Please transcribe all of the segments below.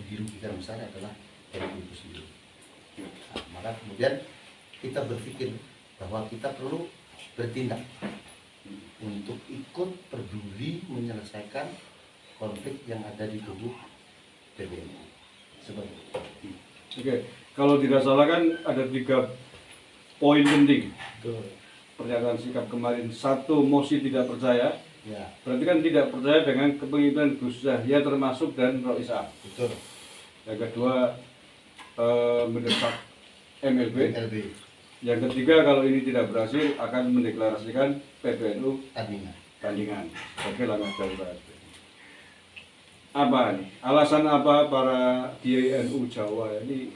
dirugikan besar adalah NU itu sendiri. Nah, maka kemudian kita berpikir bahwa kita perlu bertindak untuk ikut peduli menyelesaikan konflik yang ada di tubuh PBNU. Seperti itu. Oke, kalau tidak salah kan ada 3 poin penting. Pernyataan sikap kemarin, 1, mosi tidak percaya. Ya, Berarti kan tidak percaya dengan kepemimpinan Gus Yahya termasuk dan Roisa. betul. Yang kedua, mendesak MLB. LB Yang ketiga, kalau ini tidak berhasil akan mendeklarasikan PBNU tandingan sebagai langkah darurat. Apa nih? Alasan apa para Kiai NU Jawa ini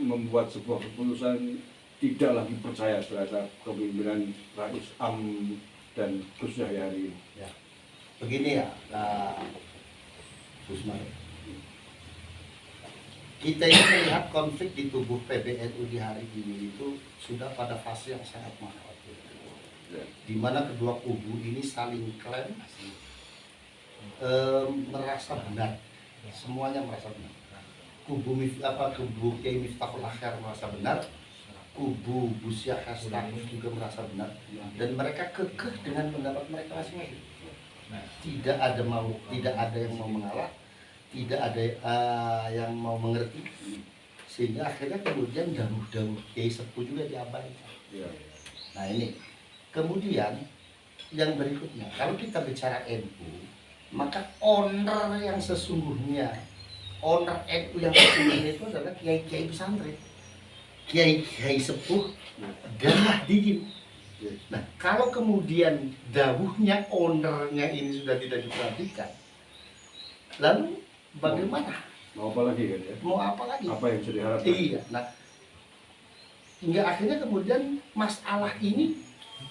membuat sebuah keputusan tidak lagi percaya terhadap kepemimpinan Rais Am dan Gus Yahya hari ini? ya. Begini ya, Gus Mar. Kita ini melihat konflik di tubuh PBNU di hari ini itu sudah pada fase yang sangat mengkhawatirkan, di mana kedua kubu ini saling klaim merasa benar, semuanya merasa benar. Kubu Kiai Miftahul Akhyar merasa benar, kubu Gus Yahya Stakuf juga merasa benar, dan mereka kekeh dengan pendapat mereka masing-masing. Tidak ada yang mau mengalah, tidak ada yang mau mengerti, sehingga akhirnya kemudian dawuh-dawuh Kiai Sepuh juga diabaikan. Nah ini, kemudian yang berikutnya, kalau kita bicara NU, maka owner yang sesungguhnya, owner NU yang sesungguhnya itu adalah kiai-kiai pesantren, kiai-kiai sepuh dan Nahdliyin. Nah, kalau kemudian dawuhnya ownernya ini sudah tidak diperhatikan, lalu bagaimana? Mau apa lagi kan ya? Mau apa lagi? Apa yang bisa diharapkan? Iya. Nah, hingga akhirnya kemudian masalah ini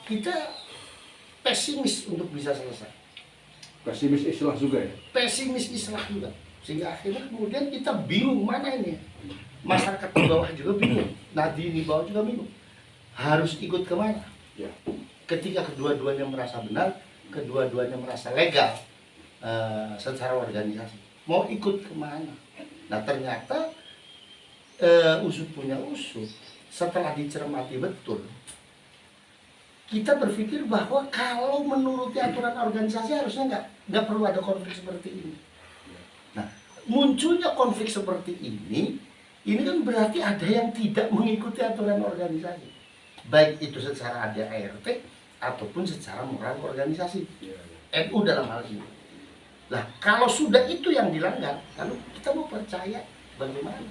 kita pesimis untuk bisa selesai. Pesimis islah juga ya? Pesimis islah juga, sehingga akhirnya kemudian kita bingung mana ini. Masyarakat di bawah juga bingung, Nahdliyin di bawah juga bingung, harus ikut kemana. Ya. Ketika kedua-duanya merasa benar, kedua-duanya merasa legal secara organisasi, mau ikut kemana. Nah ternyata usut punya usut, setelah dicermati betul, kita berpikir bahwa kalau menuruti aturan organisasi harusnya nggak perlu ada konflik seperti ini. Nah, munculnya konflik seperti ini kan berarti ada yang tidak mengikuti aturan organisasi, baik itu secara ADART ataupun secara moral organisasi. NU dalam hal ini. Nah, kalau sudah itu yang dilanggar, lalu kita mau percaya bagaimana?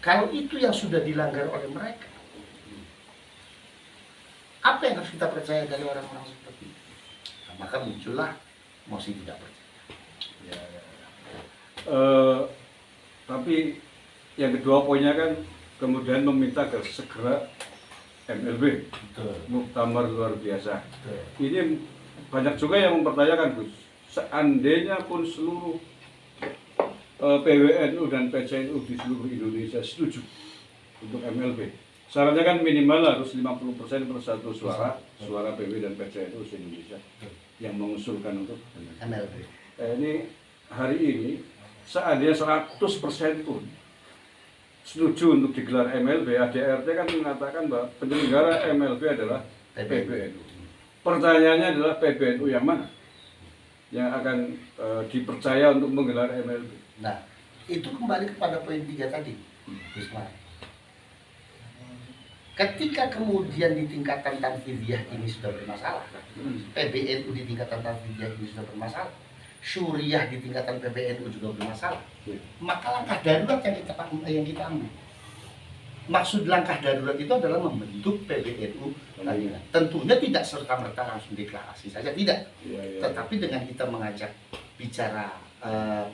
Kalau itu yang sudah dilanggar oleh mereka, apa yang harus kita percaya dari orang-orang seperti itu? Nah, maka muncullah mosi tidak percaya. Tapi yang kedua poinnya kan kemudian meminta agar segera MLB, muktamar luar biasa. Ini banyak juga yang mempertanyakan, Gus, seandainya pun seluruh PWNU dan PCNU di seluruh Indonesia setuju untuk MLB, syaratnya kan minimal harus 50% per satu suara PW dan PCNU se-Indonesia yang mengusulkan untuk MLB. Ini hari ini seandainya 100% pun setuju untuk digelar MLB, ADART kan mengatakan bahwa penyelenggara MLB adalah PBNU. Pertanyaannya adalah PBNU yang mana yang akan dipercaya untuk menggelar MLB? Nah, itu kembali kepada poin 3 tadi, Gus Mar. Ketika kemudian di tingkatan tanfidiyah ini sudah bermasalah, PBNU di tingkatan tanfidiyah ini sudah bermasalah, Syuriah di tingkatan PBNU juga bermasalah, maka langkah darurat yang kita ambil. Maksud langkah darurat itu adalah membentuk PBNU. Tentunya tidak serta-merta langsung deklarasi saja, tidak. Tetapi dengan kita mengajak bicara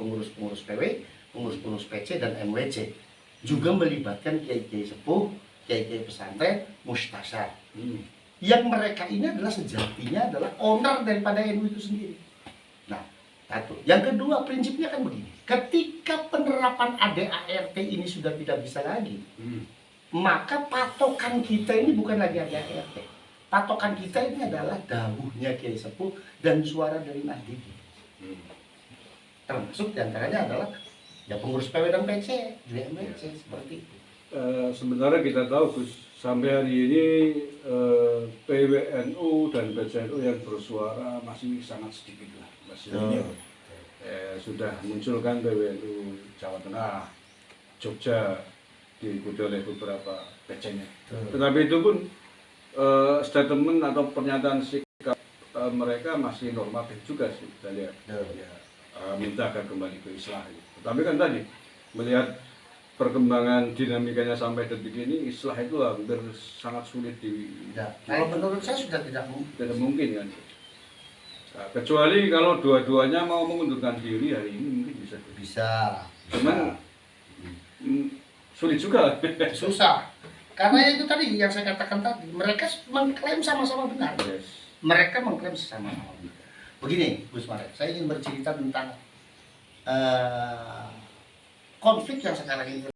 pengurus-pengurus PW, pengurus-pengurus PC dan MWC, juga melibatkan kiai-kiai sepuh, kiai-kiai pesantren, mustasyar. Yang mereka ini adalah sejatinya adalah owner daripada NU itu sendiri. Nah, satu. Yang kedua, prinsipnya kan begini. Ketika penerapan ADART ini sudah tidak bisa lagi, maka patokan kita ini bukan lagi ADART. Patokan kita ini adalah dawuhnya Kiai Sepuh dan suara dari Nahdliyin. Termasuk diantaranya adalah Ya pengurus PW dan PC juga MLC seperti itu. Sebenarnya kita tahu Gus, sampai hari ini PWNU dan PCNU yang bersuara masih sangat sedikit lah. Masih sudah munculkan PWNU Jawa Tengah, Jogja, diikuti oleh beberapa PC-nya. Tetapi itu pun statement atau pernyataan sikap mereka masih normatif juga sih kita lihat. Minta agar kembali ke Islah. Tapi kan tadi melihat perkembangan dinamikanya sampai detik ini, Islah itu hampir sangat sulit kalau menurut saya sudah tidak mungkin kan. Nah, kecuali kalau dua-duanya mau mengundurkan diri hari ini mungkin bisa. Cuman sulit juga. Susah. Karena itu tadi yang saya katakan tadi, mereka mengklaim sama-sama benar. Mereka mengklaim sama-sama benar. Begini, Gus Marek, saya ingin bercerita tentang konflik yang sekarang ini